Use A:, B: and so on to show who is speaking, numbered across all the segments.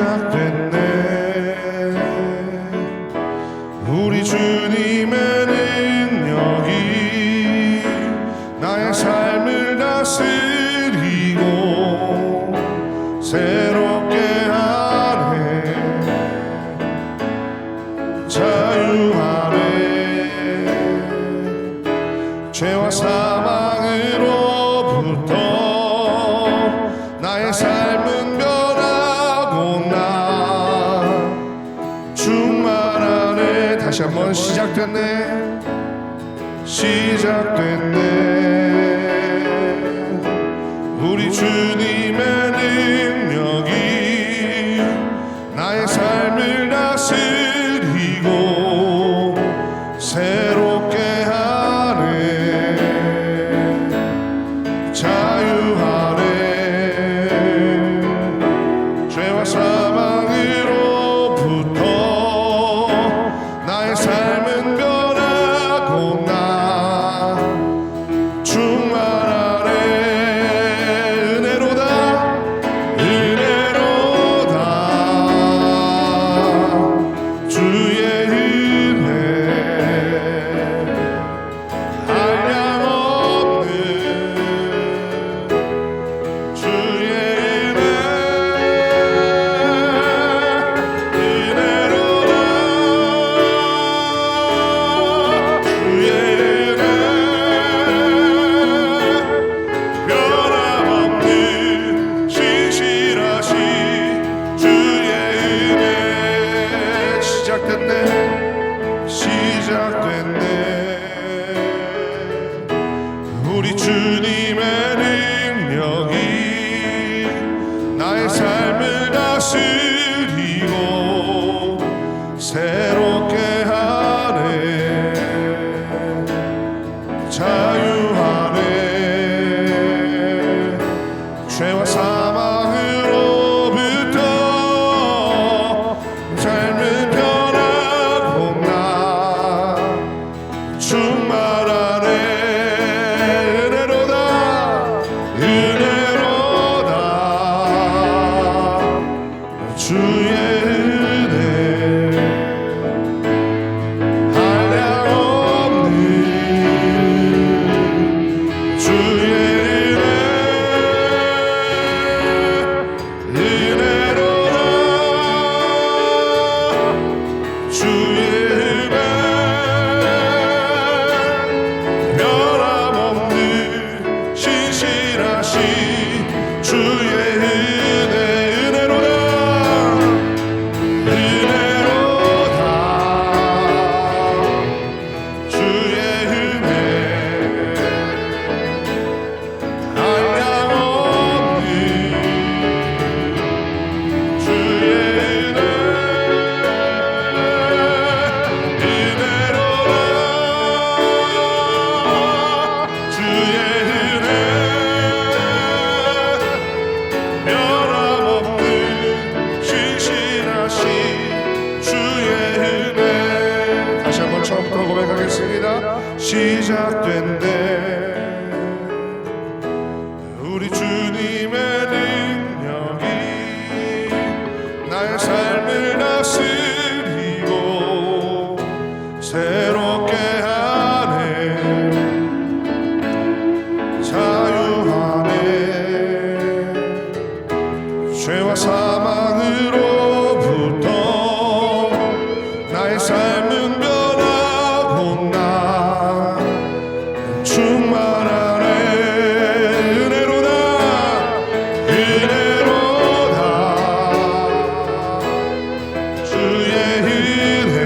A: 시작됐네. 우리 주님의 능력이 나의 삶을 다스리고 새롭게 하네. 자유하네. 죄와 사망으로부터 나의 삶은 변하고 나 충만하네. 다시 한번 시작됐네. 시작됐네. 우리 주님의 능력이 나의 삶을 다스리고 새롭게 하네. 자유하네. 죄와 사망으로부터 나의 삶은 변하고 나 충만하네. 은혜로다. 은혜로다. 주의 은혜 한량없는 주의 은혜 은혜로다. 주의 은혜 변함없는 신실하신 주의 은혜. 시작됐네. 시작됐네. 우리 주님의 능력이 나의 삶을 다스리고 새롭게 하네. 자유하네. 죄와 사망으로부터 삶은 변하고 나 충만하네. 은혜로다. 은혜로다. 주의 은혜 한량없는 주의 은혜 은혜로다. 주의 은혜 변함없는 신실하신 주의 은혜 은혜로다. 은혜로다. 주의 은혜 한량없는 주의 은혜 은혜로다. 주의 은혜 변함없는 신실하신 주의 은혜. 다시 한번 처음부터 고백하겠습니다. 시작됐네. 우리 주님의 능력이 나의 삶을 다스리고 새롭게 하네. 자유하네. 죄와 사망으로부터 나의 삶은 변하고 나 충만하네. 은혜로다. 은혜로다. 주의 은혜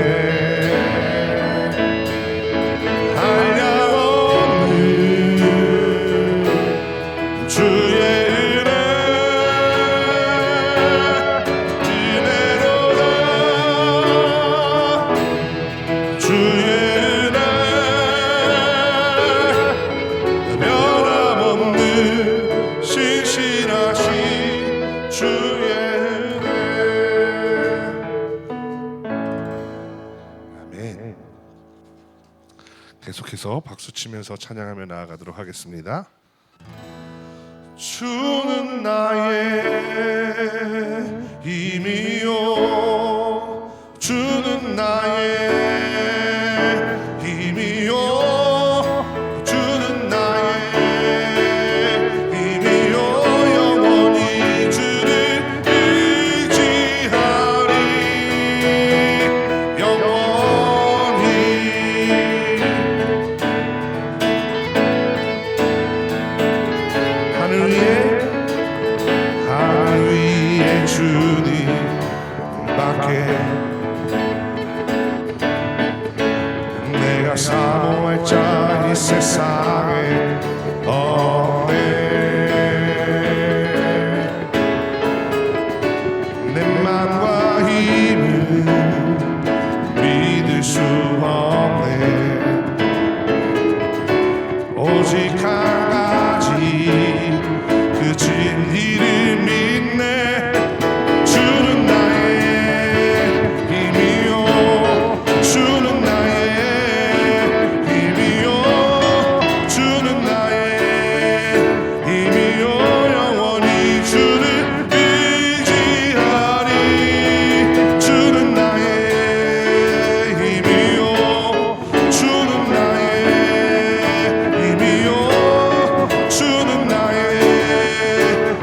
A: 한량없는 주의 은혜 은혜로다. 주의 은혜 변함없는 신실하신 주의 은혜. 아멘. 계속해서 박수 치면서 찬양하며 나아가도록 하겠습니다. 주는 나의 힘이요 주는 나의 힘이요 주는 나의 힘이요 영원히 주를 의지하리 영원히 하늘 위에 주님밖에 내가 사모할 자 이 세상에 없네 내 맘과 힘은 믿을 수 없네 오직 한 가지 그 진리를 믿네 주는 나의 힘이요 주는 나의 힘이요 주는 나의 힘이요 영원히 주를 의지하리 주는 나의 힘이요 주는 나의 힘이요 주는 나의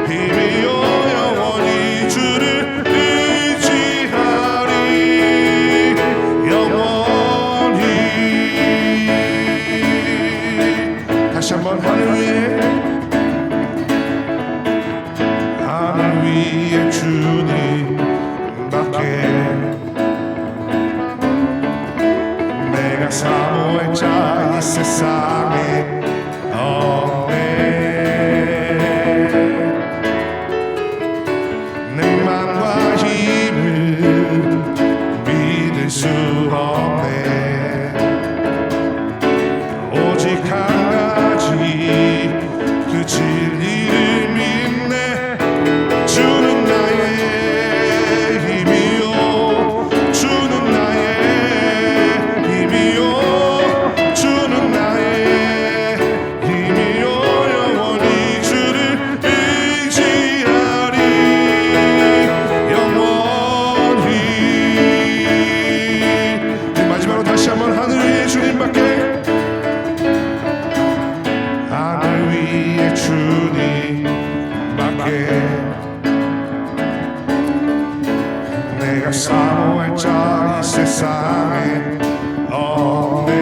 A: 힘이요 영원히 주를 의지하리 영원히 다시 한번 하늘 위에 주님밖에 내가 사모할 자 이 세상에 없네 내 맘과 힘을 믿을 수 없네 오직 한 가지 그 진리를 믿네 주는 나의 힘이요 주는 나의 힘이요 주는 나의 힘이요 영원히 주를 의지하리 영원히 마지막으로 다시 한번 하늘 위에 주님밖에 하늘 위에 주님밖에 내가 사모할 자 이 세상에 없네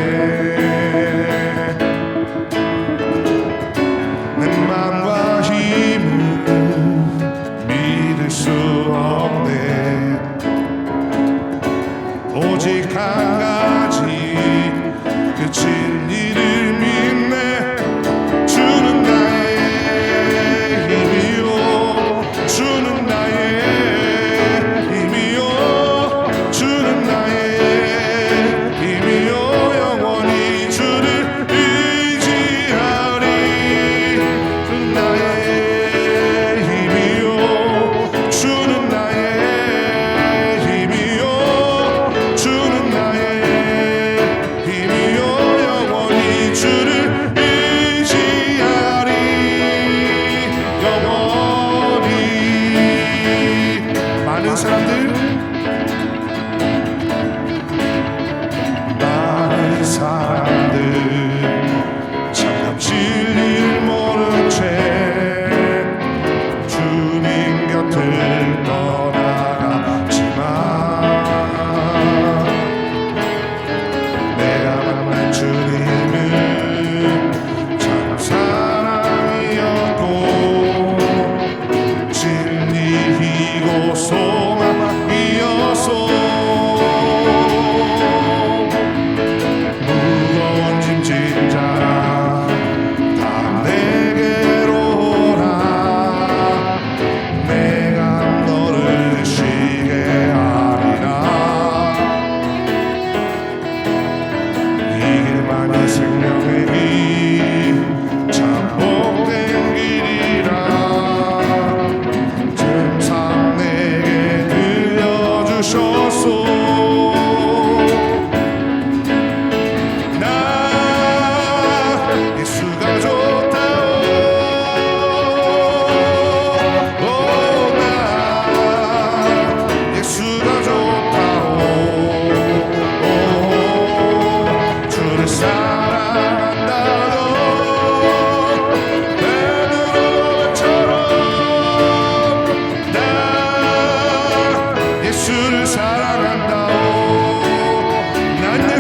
A: 내 맘과 힘을 믿을 수 없네 오직 한 가지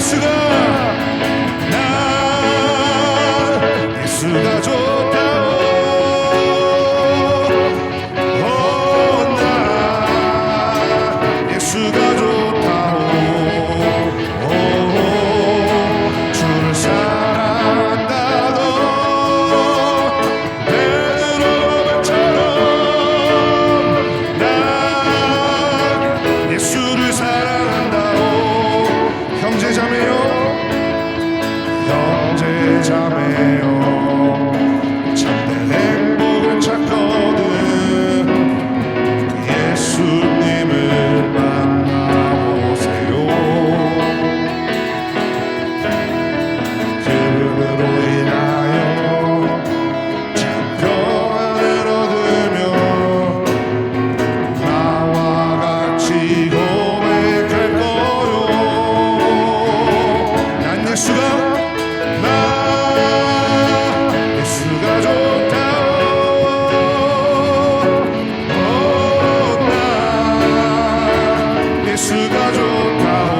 A: 예수가 나 예수가 좋다오 나 예수가 좋다오 주를 사랑한다도 베드로 말처럼 나 예수를 사랑한다오 형제자매요 형제자매요 참된 행복을 찾거든 예수님을 만나보세요 그분으로 인하여 참 평안을 얻으며 나와 같이 고백할 거요 난 예수가 나 예수가 좋다오 나 예수가 좋다오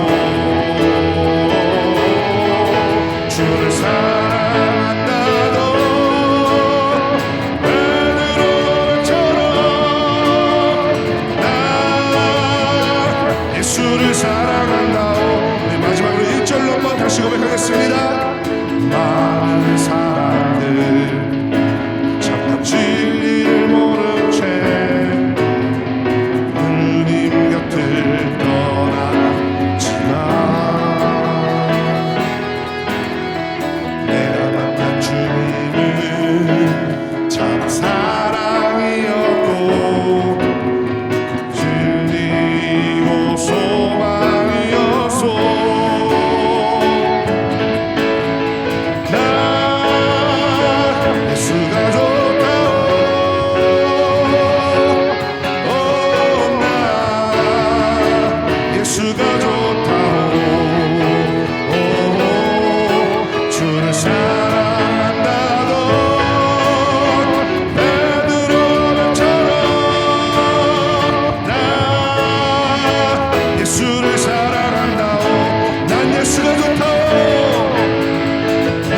A: 주를 사랑한다도 베드로처럼 나 예수를 사랑한다오 우리 마지막으로 1절로 한번 다시 고백하겠습니다 많은 사람들 참나 진리를 모른 채 주님 곁을 떠났지만 내가 만난 주님은 참 사랑이었고 진리고 소망이었소 나 예수가 좋다오 나 예수가 좋다오 주를 사랑한다도 베드로처럼 나 예수를 사랑한다오 난 예수가 좋다오 나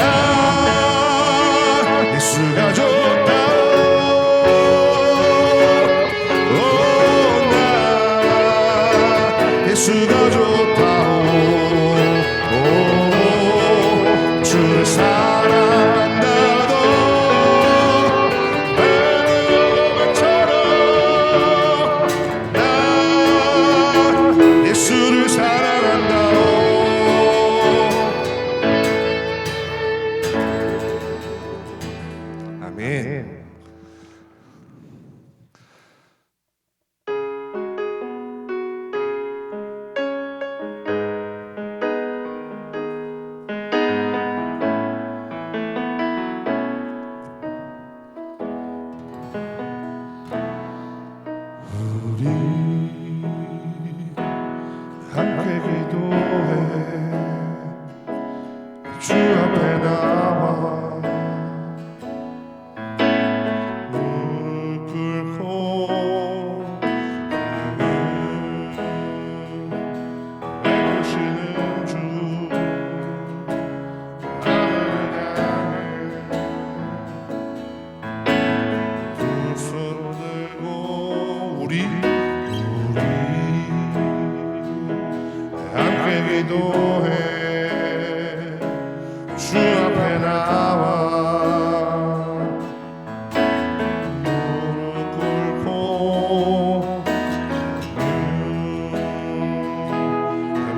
A: 예수가 좋다오 나 예수가 좋다오 주를 사랑한다도 베드로처럼 나 예수를 사랑한다오 아멘. 우리 함께 기도해 주 앞에 나와 무릎 꿇고 애쓰시는 주 하늘을 향해 두 손을 들고 우리 함께 기도해 주 앞에 나와 무릎 꿇고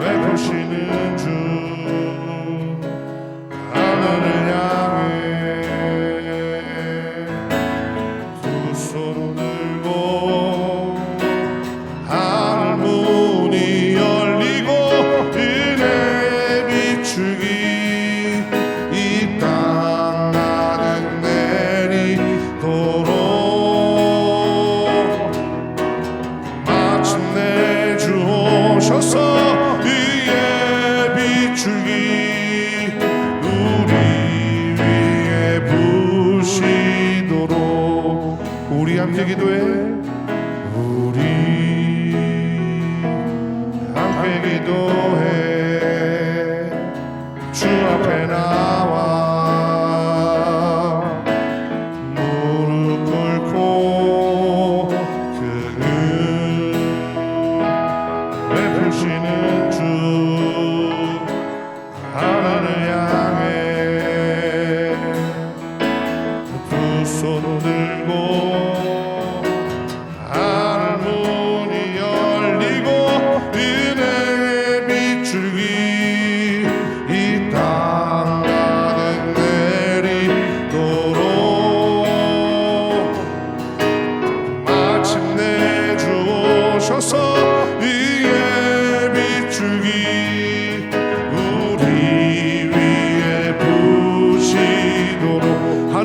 A: 베푸시는 주 하늘을 향해 두 손을 들고 하늘 문이 열리고 은혜 비추기 이 땅 나는 내리도록 마침내 주 오셔서 위에 비추기 우리 위에 부시도록 우리 함께 기도해 우리 함께 기도해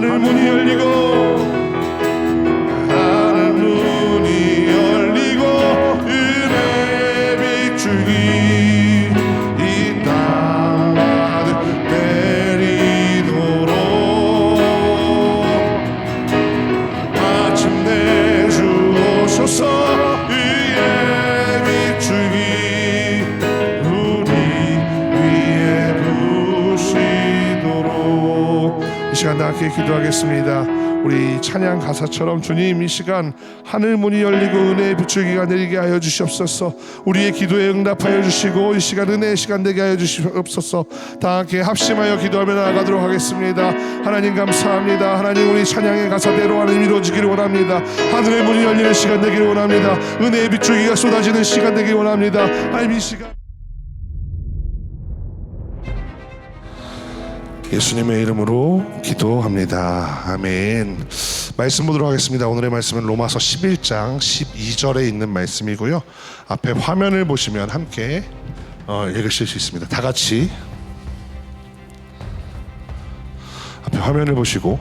A: 하늘 문이 열리고 하늘 문이 열리고 은혜의 빗줄기 이 땅마다 내리도록 마침내 주 오소서 의의 빗줄기 우리 위에 부시도록. 이 시간 다 함께 기도하겠습니다. 우리 찬양 가사처럼 주님 이 시간 하늘 문이 열리고 은혜의 빗줄기가 내리게 하여 주시옵소서. 우리의 기도에 응답하여 주시고 이 시간 은혜의 시간 되게 하여 주시옵소서. 다 함께 합심하여 기도하며 나아가도록 하겠습니다. 하나님 감사합니다. 하나님 우리 찬양의 가사대로 하나님 이루어지기를 원합니다. 하늘의 문이 열리는 시간 되기를 원합니다. 은혜의 빗줄기가 쏟아지는 시간 되기를 원합니다. 하나님 이 시간 예수님의 이름으로 기도합니다. 아멘. 말씀 보도록 하겠습니다. 오늘의 말씀은 로마서 11장 12절에 있는 말씀이고요. 앞에 화면을 보시면 함께 읽으실 수 있습니다. 다 같이 앞에 화면을 보시고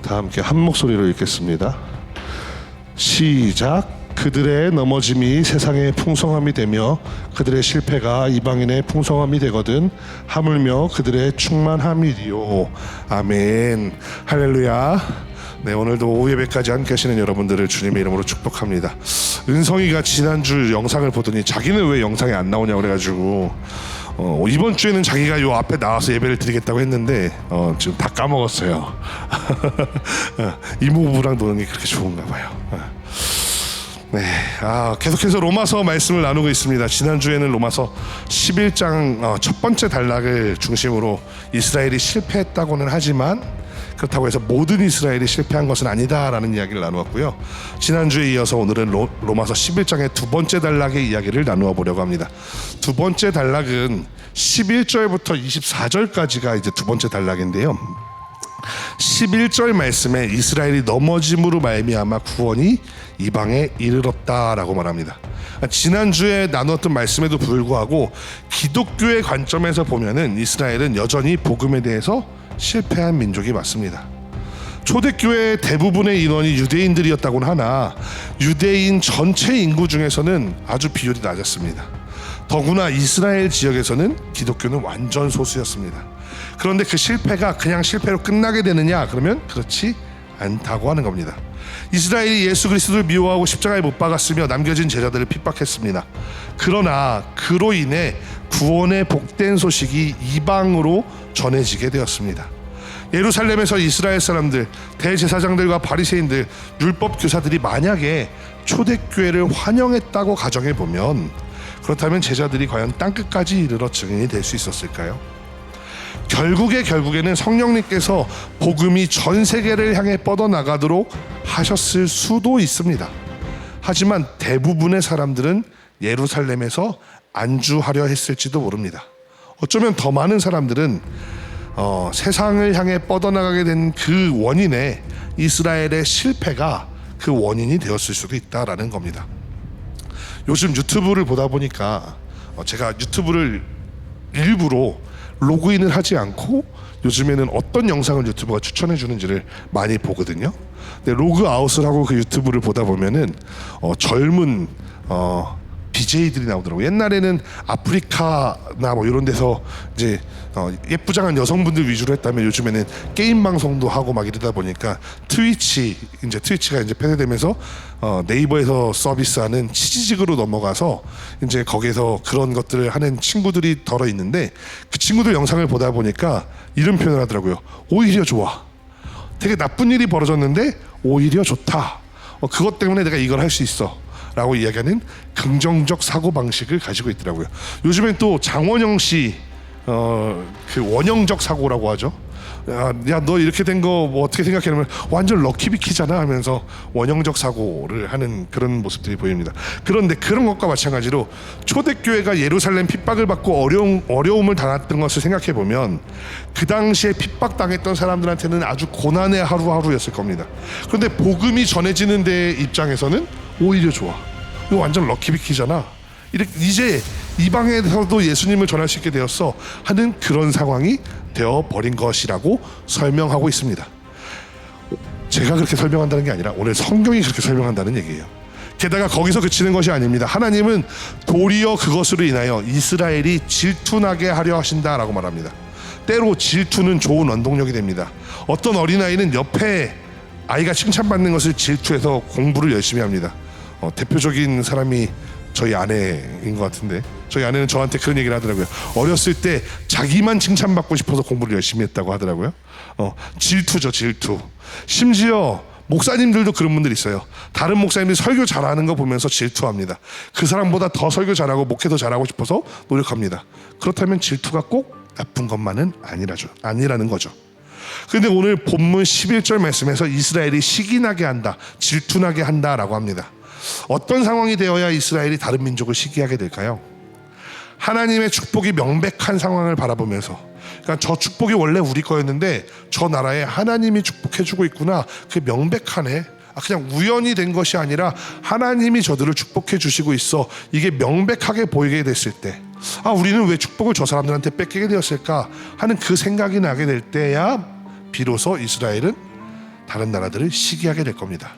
A: 다 함께 한 목소리로 읽겠습니다. 시작. 그들의 넘어짐이 세상의 풍성함이 되며 그들의 실패가 이방인의 풍성함이 되거든 하물며 그들의 충만함이리요. 아멘. 할렐루야. 네, 오늘도 오후 예배까지 함께 하시는 여러분들을 주님의 이름으로 축복합니다. 은성이가 지난주 영상을 보더니 자기는 왜 영상에 안 나오냐고 그래가지고 이번 주에는 자기가 요 앞에 나와서 예배를 드리겠다고 했는데 지금 다 까먹었어요. 이모부랑 노는 게 그렇게 좋은가 봐요. 네, 계속해서 로마서 말씀을 나누고 있습니다. 지난주에는 로마서 11장 첫 번째 단락을 중심으로 이스라엘이 실패했다고는 하지만 그렇다고 해서 모든 이스라엘이 실패한 것은 아니다라는 이야기를 나누었고요. 지난주에 이어서 오늘은 로마서 11장의 두 번째 단락의 이야기를 나누어 보려고 합니다. 두 번째 단락은 11절부터 24절까지가 이제 두 번째 단락인데요. 11절 말씀에 이스라엘이 넘어짐으로 말미암아 구원이 이방에 이르렀다라고 말합니다. 지난주에 나눴던 말씀에도 불구하고 기독교의 관점에서 보면은 이스라엘은 여전히 복음에 대해서 실패한 민족이 맞습니다. 초대교회 대부분의 인원이 유대인들이었다고는 하나 유대인 전체 인구 중에서는 아주 비율이 낮았습니다. 더구나 이스라엘 지역에서는 기독교는 완전 소수였습니다. 그런데 그 실패가 그냥 실패로 끝나게 되느냐? 그러면 그렇지 않다고 하는 겁니다. 이스라엘이 예수 그리스도를 미워하고 십자가에 못 박았으며 남겨진 제자들을 핍박했습니다. 그러나 그로 인해 구원의 복된 소식이 이방으로 전해지게 되었습니다. 예루살렘에서 이스라엘 사람들, 대제사장들과 바리새인들, 율법 교사들이 만약에 초대교회를 환영했다고 가정해보면 그렇다면 제자들이 과연 땅끝까지 이르러 증인이 될 수 있었을까요? 결국에는 성령님께서 복음이 전 세계를 향해 뻗어나가도록 하셨을 수도 있습니다. 하지만 대부분의 사람들은 예루살렘에서 안주하려 했을지도 모릅니다. 어쩌면 더 많은 사람들은 세상을 향해 뻗어나가게 된 그 원인에 이스라엘의 실패가 그 원인이 되었을 수도 있다라는 겁니다. 요즘 유튜브를 보다 보니까 제가 유튜브를 일부러 로그인을 하지 않고 요즘에는 어떤 영상을 유튜브가 추천해 주는지를 많이 보거든요. 근데 로그아웃을 하고 그 유튜브를 보다 보면은 젊은 BJ들이 나오더라고요. 옛날에는 아프리카나 뭐 이런 데서 이제 예쁘장한 여성분들 위주로 했다면 요즘에는 게임 방송도 하고 막 이러다 보니까 트위치가 이제 폐쇄되면서 네이버에서 서비스하는 치지직으로 넘어가서 이제 거기서 그런 것들을 하는 친구들이 덜어 있는데 그 친구들 영상을 보다 보니까 이런 표현을 하더라고요. 오히려 좋아. 되게 나쁜 일이 벌어졌는데 오히려 좋다. 그것 때문에 내가 이걸 할 수 있어. 라고 이야기하는 긍정적 사고방식을 가지고 있더라고요. 요즘엔 또 장원영 씨 그 원형적 사고라고 하죠. 야 너 이렇게 된 거 뭐 어떻게 생각하냐면 완전 럭키비키잖아 하면서 원형적 사고를 하는 그런 모습들이 보입니다. 그런데 그런 것과 마찬가지로 초대교회가 예루살렘 핍박을 받고 어려움을 당했던 것을 생각해 보면 그 당시에 핍박당했던 사람들한테는 아주 고난의 하루하루였을 겁니다. 그런데 복음이 전해지는 데 입장에서는 오히려 좋아. 이거 완전 럭키비키잖아. 이제 이방에서도 예수님을 전할 수 있게 되었어 하는 그런 상황이 되어버린 것이라고 설명하고 있습니다. 제가 그렇게 설명한다는 게 아니라 오늘 성경이 그렇게 설명한다는 얘기예요. 게다가 거기서 그치는 것이 아닙니다. 하나님은 도리어 그것으로 인하여 이스라엘이 질투나게 하려 하신다라고 말합니다. 때로 질투는 좋은 원동력이 됩니다. 어떤 어린아이는 옆에 아이가 칭찬받는 것을 질투해서 공부를 열심히 합니다. 대표적인 사람이 저희 아내인 것 같은데, 저희 아내는 저한테 그런 얘기를 하더라고요. 어렸을 때 자기만 칭찬받고 싶어서 공부를 열심히 했다고 하더라고요. 질투죠, 질투. 심지어 목사님들도 그런 분들 있어요. 다른 목사님들이 설교 잘하는 거 보면서 질투합니다. 그 사람보다 더 설교 잘하고 목회 더 잘하고 싶어서 노력합니다. 그렇다면 질투가 꼭 나쁜 것만은 아니라는 거죠. 그런데 오늘 본문 11절 말씀에서 이스라엘이 시기나게 한다, 질투나게 한다라고 합니다. 어떤 상황이 되어야 이스라엘이 다른 민족을 시기하게 될까요? 하나님의 축복이 명백한 상황을 바라보면서, 그러니까 저 축복이 원래 우리 거였는데 저 나라에 하나님이 축복해주고 있구나, 그게 명백하네, 그냥 우연이 된 것이 아니라 하나님이 저들을 축복해 주시고 있어, 이게 명백하게 보이게 됐을 때, 우리는 왜 축복을 저 사람들한테 뺏기게 되었을까 하는 그 생각이 나게 될 때야 비로소 이스라엘은 다른 나라들을 시기하게 될 겁니다.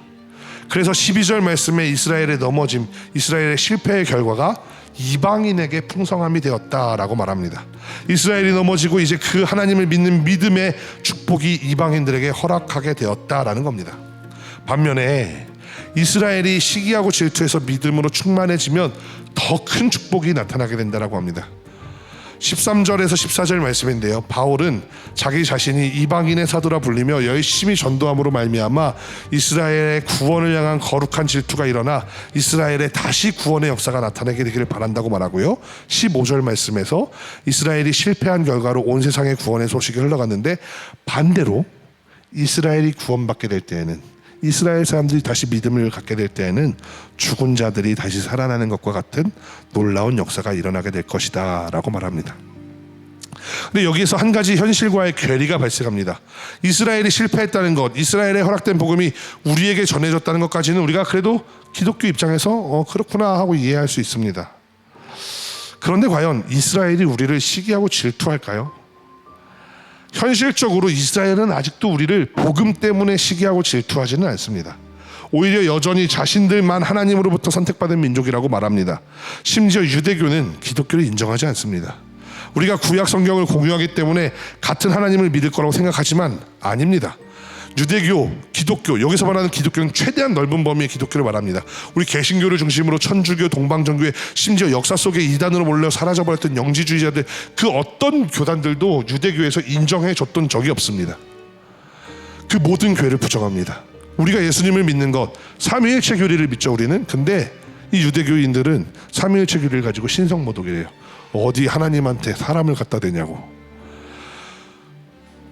A: 그래서 12절 말씀에 이스라엘의 넘어짐, 이스라엘의 실패의 결과가 이방인에게 풍성함이 되었다라고 말합니다. 이스라엘이 넘어지고 이제 그 하나님을 믿는 믿음의 축복이 이방인들에게 허락하게 되었다라는 겁니다. 반면에 이스라엘이 시기하고 질투해서 믿음으로 충만해지면 더 큰 축복이 나타나게 된다라고 합니다. 13절에서 14절 말씀인데요, 바울은 자기 자신이 이방인의 사도라 불리며 열심히 전도함으로 말미암아 이스라엘의 구원을 향한 거룩한 질투가 일어나 이스라엘의 다시 구원의 역사가 나타나게 되기를 바란다고 말하고요, 15절 말씀에서 이스라엘이 실패한 결과로 온 세상의 구원의 소식이 흘러갔는데, 반대로 이스라엘이 구원받게 될 때에는, 이스라엘 사람들이 다시 믿음을 갖게 될 때에는 죽은 자들이 다시 살아나는 것과 같은 놀라운 역사가 일어나게 될 것이다 라고 말합니다. 근데 여기에서 한 가지 현실과의 괴리가 발생합니다. 이스라엘이 실패했다는 것, 이스라엘에 허락된 복음이 우리에게 전해졌다는 것까지는 우리가 그래도 기독교 입장에서 그렇구나 하고 이해할 수 있습니다. 그런데 과연 이스라엘이 우리를 시기하고 질투할까요? 현실적으로 이스라엘은 아직도 우리를 복음 때문에 시기하고 질투하지는 않습니다. 오히려 여전히 자신들만 하나님으로부터 선택받은 민족이라고 말합니다. 심지어 유대교는 기독교를 인정하지 않습니다. 우리가 구약 성경을 공유하기 때문에 같은 하나님을 믿을 거라고 생각하지만 아닙니다. 유대교, 기독교, 여기서 말하는 기독교는 최대한 넓은 범위의 기독교를 말합니다. 우리 개신교를 중심으로 천주교, 동방정교회, 심지어 역사 속에 이단으로 몰려 사라져버렸던 영지주의자들, 그 어떤 교단들도 유대교에서 인정해줬던 적이 없습니다. 그 모든 교회를 부정합니다. 우리가 예수님을 믿는 것, 삼위일체 교리를 믿죠 우리는. 근데 이 유대교인들은 삼위일체 교리를 가지고 신성모독이래요. 어디 하나님한테 사람을 갖다 대냐고.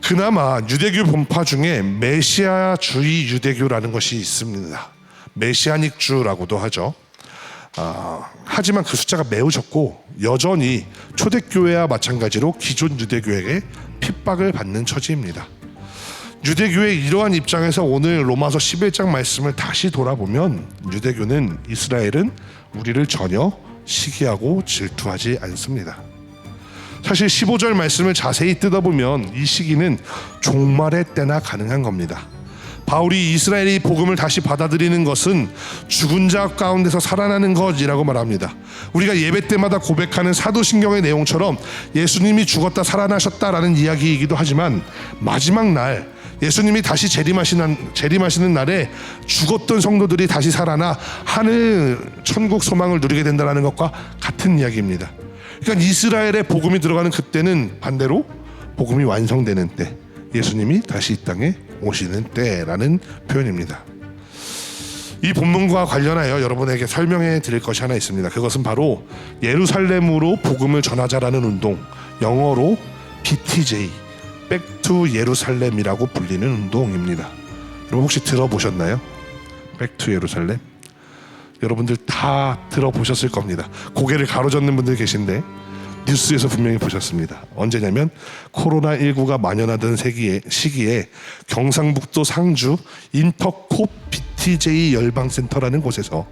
A: 그나마 유대교 본파 중에 메시아주의 유대교라는 것이 있습니다. 메시아닉주라고도 하죠. 하지만 그 숫자가 매우 적고 여전히 초대교회와 마찬가지로 기존 유대교에게 핍박을 받는 처지입니다. 유대교의 이러한 입장에서 오늘 로마서 11장 말씀을 다시 돌아보면, 유대교는 이스라엘은 우리를 전혀 시기하고 질투하지 않습니다. 사실 15절 말씀을 자세히 뜯어보면 이 시기는 종말의 때나 가능한 겁니다. 바울이 이스라엘이 복음을 다시 받아들이는 것은 죽은 자 가운데서 살아나는 것이라고 말합니다. 우리가 예배 때마다 고백하는 사도신경의 내용처럼 예수님이 죽었다 살아나셨다라는 이야기이기도 하지만, 마지막 날 예수님이 다시 재림하시는 날에 죽었던 성도들이 다시 살아나 하늘 천국 소망을 누리게 된다는 것과 같은 이야기입니다. 그러니까 이스라엘의 복음이 들어가는 그때는 반대로 복음이 완성되는 때, 예수님이 다시 이 땅에 오시는 때라는 표현입니다. 이 본문과 관련하여 여러분에게 설명해 드릴 것이 하나 있습니다. 그것은 바로 예루살렘으로 복음을 전하자라는 운동, 영어로 BTJ, Back to 예루살렘이라고 불리는 운동입니다. 여러분 혹시 들어보셨나요? Back to 예루살렘? 여러분들 다 들어보셨을 겁니다. 고개를 가로젓는 분들 계신데 뉴스에서 분명히 보셨습니다. 언제냐면 코로나19가 만연하던 시기에 경상북도 상주 인터콥 BTJ 열방센터라는 곳에서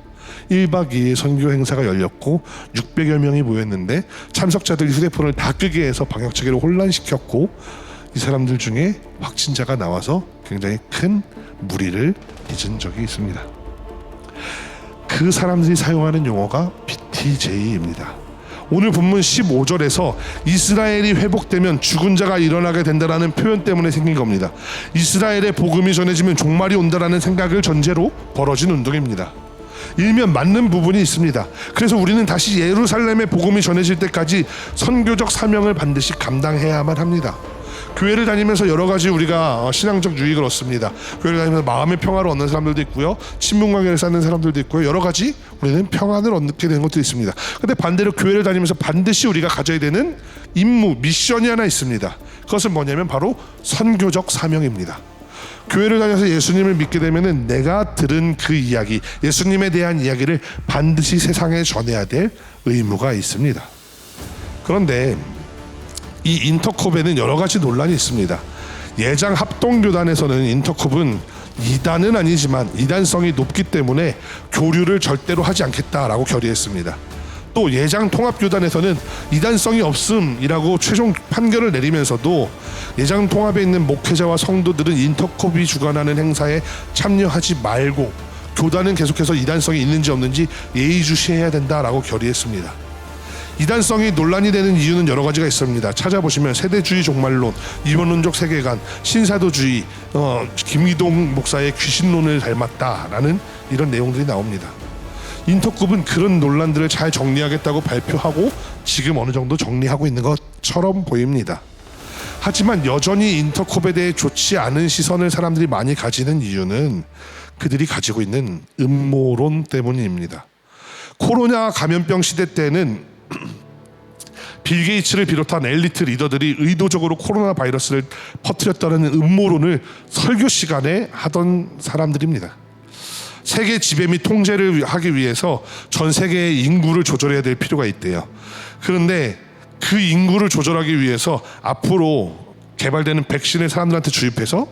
A: 1박 2일 선교 행사가 열렸고 600여 명이 모였는데 참석자들이 휴대폰을 다 끄게 해서 방역체계를 혼란시켰고 이 사람들 중에 확진자가 나와서 굉장히 큰 무리를 빚은 적이 있습니다. 그 사람들이 사용하는 용어가 BTJ입니다. 오늘 본문 15절에서 이스라엘이 회복되면 죽은 자가 일어나게 된다라는 표현 때문에 생긴 겁니다. 이스라엘의 복음이 전해지면 종말이 온다라는 생각을 전제로 벌어진 운동입니다. 일면 맞는 부분이 있습니다. 그래서 우리는 다시 예루살렘의 복음이 전해질 때까지 선교적 사명을 반드시 감당해야만 합니다. 교회를 다니면서 여러 가지 우리가 신앙적 유익을 얻습니다. 교회를 다니면서 마음의 평화를 얻는 사람들도 있고요, 친분 관계를 쌓는 사람들도 있고요, 여러 가지 우리는 평안을 얻게 되는 것도 있습니다. 근데 반대로 교회를 다니면서 반드시 우리가 가져야 되는 임무, 미션이 하나 있습니다. 그것은 뭐냐면 바로 선교적 사명입니다. 교회를 다녀서 예수님을 믿게 되면은 내가 들은 그 이야기, 예수님에 대한 이야기를 반드시 세상에 전해야 될 의무가 있습니다. 그런데 이 인터콥에는 여러 가지 논란이 있습니다. 예장 합동교단에서는 인터콥은 이단은 아니지만 이단성이 높기 때문에 교류를 절대로 하지 않겠다라고 결의했습니다. 또 예장 통합교단에서는 이단성이 없음이라고 최종 판결을 내리면서도 예장 통합에 있는 목회자와 성도들은 인터콥이 주관하는 행사에 참여하지 말고 교단은 계속해서 이단성이 있는지 없는지 예의주시해야 된다라고 결의했습니다. 이단성이 논란이 되는 이유는 여러 가지가 있습니다. 찾아보시면 세대주의 종말론, 이원론적 세계관, 신사도주의, 김기동 목사의 귀신론을 닮았다라는 이런 내용들이 나옵니다. 인터콥은 그런 논란들을 잘 정리하겠다고 발표하고 지금 어느 정도 정리하고 있는 것처럼 보입니다. 하지만 여전히 인터콥에 대해 좋지 않은 시선을 사람들이 많이 가지는 이유는 그들이 가지고 있는 음모론 때문입니다. 코로나 감염병 시대 때는 빌 게이츠를 비롯한 엘리트 리더들이 의도적으로 코로나 바이러스를 퍼뜨렸다는 음모론을 설교 시간에 하던 사람들입니다. 세계 지배 및 통제를 하기 위해서 전 세계의 인구를 조절해야 될 필요가 있대요. 그런데 그 인구를 조절하기 위해서 앞으로 개발되는 백신을 사람들한테 주입해서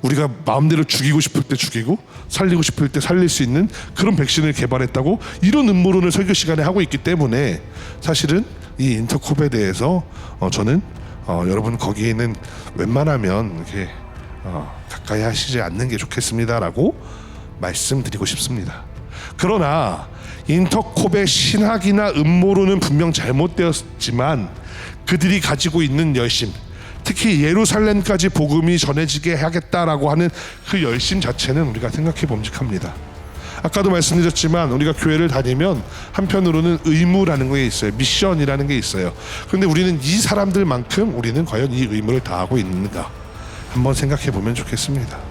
A: 우리가 마음대로 죽이고 싶을 때 죽이고 살리고 싶을 때 살릴 수 있는 그런 백신을 개발했다고 이런 음모론을 설교 시간에 하고 있기 때문에 사실은 이 인터콥에 대해서 저는 여러분 거기에는 웬만하면 이렇게 가까이 하시지 않는 게 좋겠습니다라고 말씀드리고 싶습니다. 그러나 인터콥의 신학이나 음모론은 분명 잘못되었지만 그들이 가지고 있는 열심, 특히 예루살렘까지 복음이 전해지게 하겠다라고 하는 그 열심 자체는 우리가 생각해 봄직합니다. 아까도 말씀드렸지만 우리가 교회를 다니면 한편으로는 의무라는 게 있어요. 미션이라는 게 있어요. 그런데 우리는 이 사람들만큼 우리는 과연 이 의무를 다하고 있는가 한번 생각해 보면 좋겠습니다.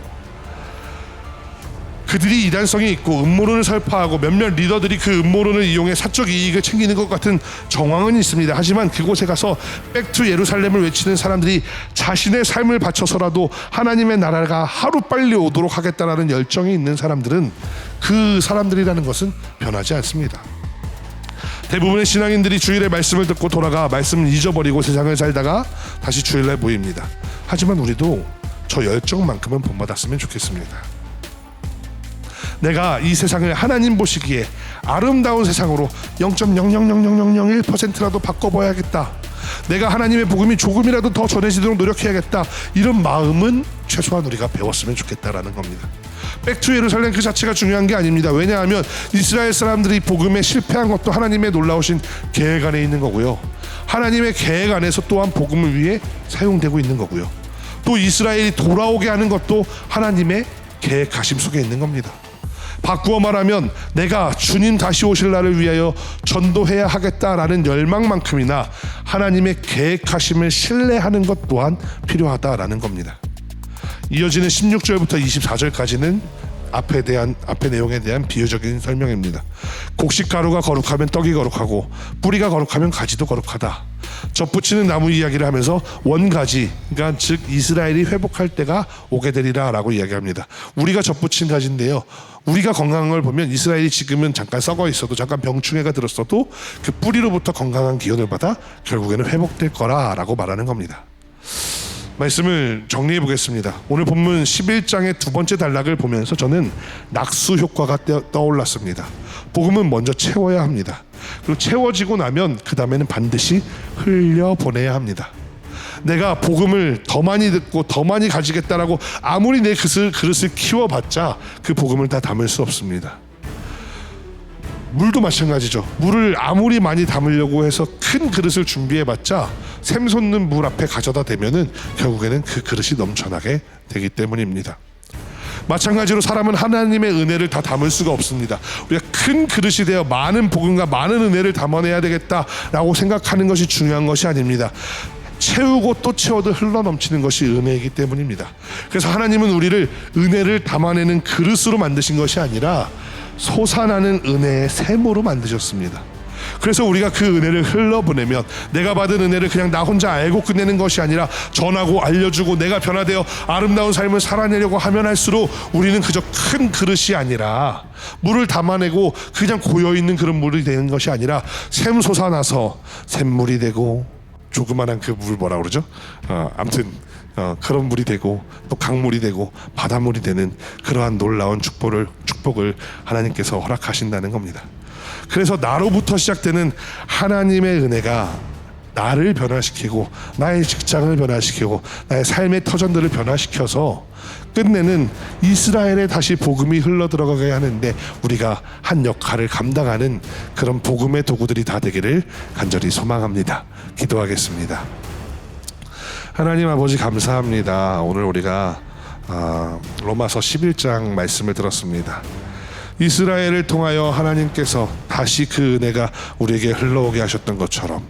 A: 그들이 이단성이 있고 음모론을 설파하고 몇몇 리더들이 그 음모론을 이용해 사적 이익을 챙기는 것 같은 정황은 있습니다. 하지만 그곳에 가서 백투 예루살렘을 외치는 사람들이 자신의 삶을 바쳐서라도 하나님의 나라가 하루빨리 오도록 하겠다라는 열정이 있는 사람들은 그 사람들이라는 것은 변하지 않습니다. 대부분의 신앙인들이 주일에 말씀을 듣고 돌아가 말씀을 잊어버리고 세상을 살다가 다시 주일날 모입니다. 하지만 우리도 저 열정만큼은 본받았으면 좋겠습니다. 내가 이 세상을 하나님 보시기에 아름다운 세상으로 0.0000001%라도 바꿔봐야겠다. 내가 하나님의 복음이 조금이라도 더 전해지도록 노력해야겠다. 이런 마음은 최소한 우리가 배웠으면 좋겠다라는 겁니다. 백투 예루살렘 그 자체가 중요한 게 아닙니다. 왜냐하면 이스라엘 사람들이 복음에 실패한 것도 하나님의 놀라우신 계획 안에 있는 거고요. 하나님의 계획 안에서 또한 복음을 위해 사용되고 있는 거고요. 또 이스라엘이 돌아오게 하는 것도 하나님의 계획하심 속에 있는 겁니다. 바꾸어 말하면 내가 주님 다시 오실 날을 위하여 전도해야 하겠다라는 열망만큼이나 하나님의 계획하심을 신뢰하는 것 또한 필요하다라는 겁니다. 이어지는 16절부터 24절까지는 앞에 내용에 대한 비유적인 설명입니다. 곡식 가루가 거룩하면 떡이 거룩하고 뿌리가 거룩하면 가지도 거룩하다. 접붙이는 나무 이야기를 하면서 원가지, 그러니까 즉 이스라엘이 회복할 때가 오게 되리라 라고 이야기합니다. 우리가 접붙인 가지인데요, 우리가 건강한 걸 보면 이스라엘이 지금은 잠깐 썩어 있어도 잠깐 병충해가 들었어도 그 뿌리로부터 건강한 기운을 받아 결국에는 회복될 거라라고 말하는 겁니다. 말씀을 정리해 보겠습니다. 오늘 본문 11장의 두 번째 단락을 보면서 저는 낙수 효과가 떠올랐습니다. 복음은 먼저 채워야 합니다. 그리고 채워지고 나면 그 다음에는 반드시 흘려보내야 합니다. 내가 복음을 더 많이 듣고 더 많이 가지겠다라고 아무리 내 그릇을 키워봤자 그 복음을 다 담을 수 없습니다. 물도 마찬가지죠. 물을 아무리 많이 담으려고 해서 큰 그릇을 준비해봤자 샘솟는 물 앞에 가져다 대면은 결국에는 그 그릇이 넘쳐나게 되기 때문입니다. 마찬가지로 사람은 하나님의 은혜를 다 담을 수가 없습니다. 우리가 큰 그릇이 되어 많은 복음과 많은 은혜를 담아내야 되겠다라고 생각하는 것이 중요한 것이 아닙니다. 채우고 또 채워도 흘러넘치는 것이 은혜이기 때문입니다. 그래서 하나님은 우리를 은혜를 담아내는 그릇으로 만드신 것이 아니라 솟아나는 은혜의 샘으로 만드셨습니다. 그래서 우리가 그 은혜를 흘러보내면 내가 받은 은혜를 그냥 나 혼자 알고 끝내는 것이 아니라 전하고 알려주고 내가 변화되어 아름다운 삶을 살아내려고 하면 할수록 우리는 그저 큰 그릇이 아니라 물을 담아내고 그냥 고여있는 그런 물이 되는 것이 아니라 샘 솟아나서 샘물이 되고 조그만한 그 물 뭐라 그러죠? 아무튼 그런 물이 되고 또 강물이 되고 바닷물이 되는 그러한 놀라운 축복을 하나님께서 허락하신다는 겁니다. 그래서 나로부터 시작되는 하나님의 은혜가 나를 변화시키고 나의 직장을 변화시키고 나의 삶의 터전들을 변화시켜서 끝내는 이스라엘에 다시 복음이 흘러들어가게 하는데 우리가 한 역할을 감당하는 그런 복음의 도구들이 다 되기를 간절히 소망합니다. 기도하겠습니다. 하나님 아버지 감사합니다. 오늘 우리가 로마서 11장 말씀을 들었습니다. 이스라엘을 통하여 하나님께서 다시 그 은혜가 우리에게 흘러오게 하셨던 것처럼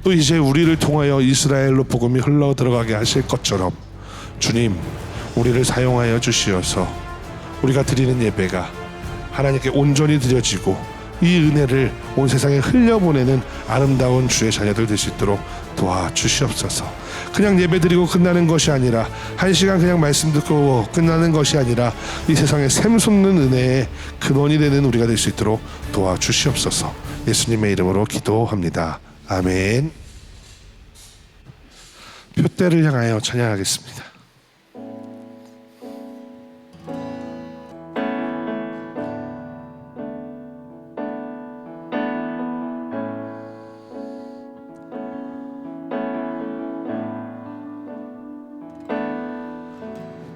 A: 또 이제 우리를 통하여 이스라엘로 복음이 흘러 들어가게 하실 것처럼 주님 우리를 사용하여 주시어서 우리가 드리는 예배가 하나님께 온전히 드려지고 이 은혜를 온 세상에 흘려보내는 아름다운 주의 자녀들 될 수 있도록 도와주시옵소서. 그냥 예배드리고 끝나는 것이 아니라 한 시간 그냥 말씀 듣고 끝나는 것이 아니라 이 세상에 샘솟는 은혜의 근원이 되는 우리가 될 수 있도록 도와주시옵소서. 예수님의 이름으로 기도합니다. 아멘. 표대를 향하여 찬양하겠습니다.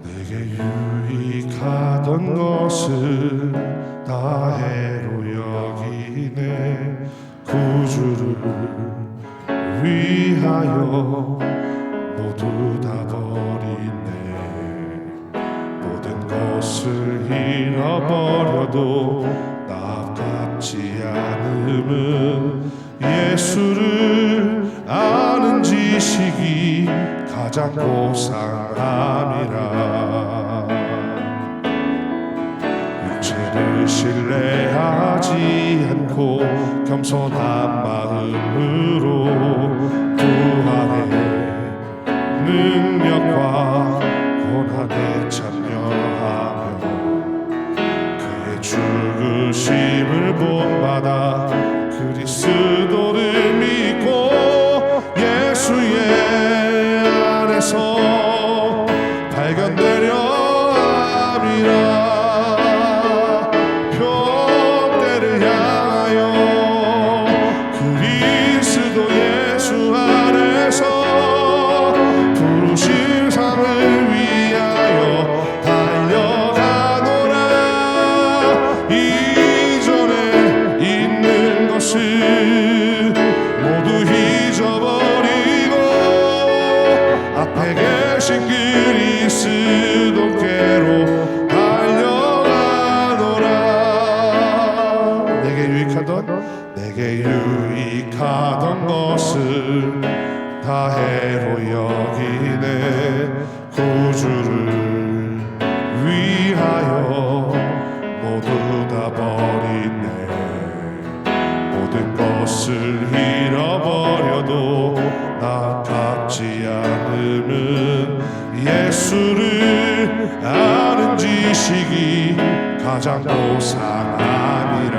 A: 내게 유익하던 것을 다 해로 여기네. 구주를 위하여 모두 다 버리네. 모든 것을 잃어버려도 나깝지 않음은 예수를 아는 지식이 가장 고상함이라. 육체를 신뢰하지 않고 겸손한 마음으로 그 안에 능력과 고난에 참여하며 그의 죽으심을 본받아 그리스도를 믿고 예수의 안에서 발견되려 함이라. 표대를 향하여 그리스도 예수 안에서 부르신 상을 위하여 달려가노라. 이전에 있는 것을 모두 잊어버리고 앞에 계신 그리스도께로 달려가노라. 내게 유익하던 것을 다 해로 여기네. 구주를 위하여 모두 다 버리네. 모든 것을 잃어버려도 나깝지 않음은 예수를 아는 지식이 가장 고상함이라.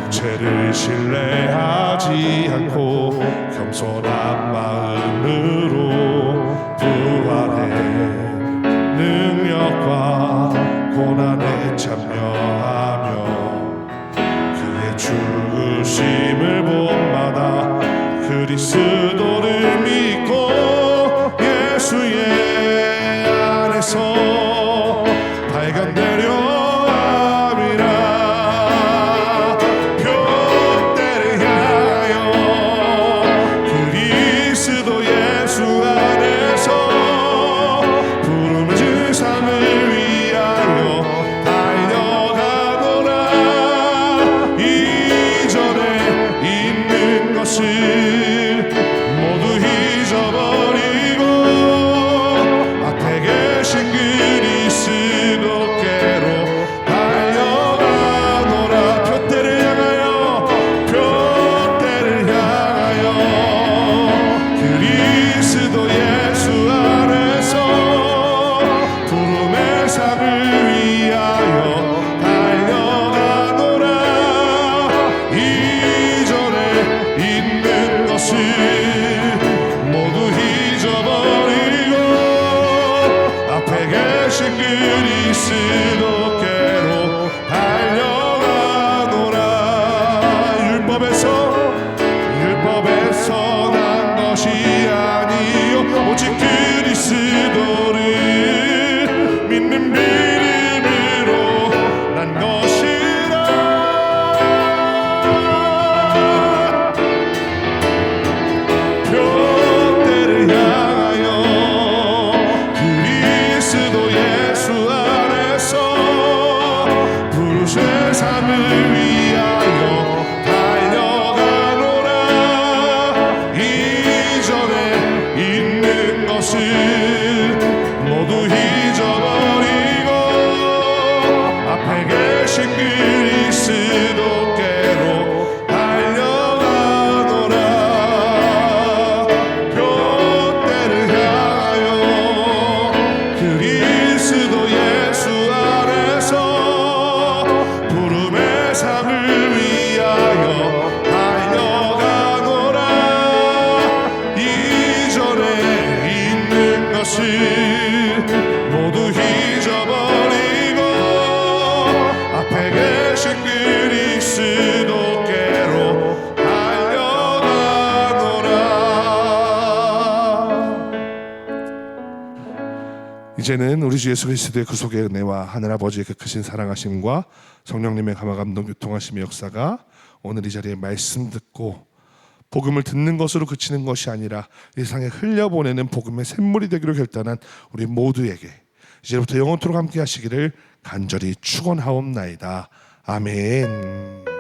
A: 육체를 신뢰하지 않고 겸손한 마음으로 부활의 능력과 고난에 참여하며 그의 죽으심을 본받아 그리스도를 믿고 예수의 안에서 발견되려 함이라. 표대를 향하여 그리스도 예수 안에서 부름을 세상을 위하여 달려가노라. 이전에 있는 것을 모두 잊어버리고 앞에 계신 그리스도께로 달려가노라. 표대를 향하여 그리스도 예수 안에서 부름의 상을 위하여 달려가노라. 이전에 있는 것을 모두 잊어버리고 앞에 계신 그리스도께로 달려가노라. 율법에서 난 것이 아니요 오직 그리스도를 믿는 믿음으로 난 것이라. 표대를 향하여 그리스도 예수 안에서 부르신 삶을 위하여 달려가노라. 이전에 있는 것을 모두 잊어버리고 앞에 계신 그리스도께로 달려가노라. 표대를 향하여 그리스도 예수 안에서 부름의 상을 위하여 달려가노라. 이전에 있는 것을 모두 잊어버리고 앞에 계신 그리스도께로 달려가노라. 이제는 우리 주 예수 그리스도의 구속의 은혜와 하늘아버지의 그 크신 사랑하심과 성령님의 감화감동 교통하심의 역사가 오늘 이 자리에 말씀 듣고 복음을 듣는 것으로 그치는 것이 아니라 이 세상에 흘려보내는 복음의 샘물이 되기로 결단한 우리 모두에게 이제부터 영원토록 함께 하시기를 간절히 축원하옵나이다. 아멘.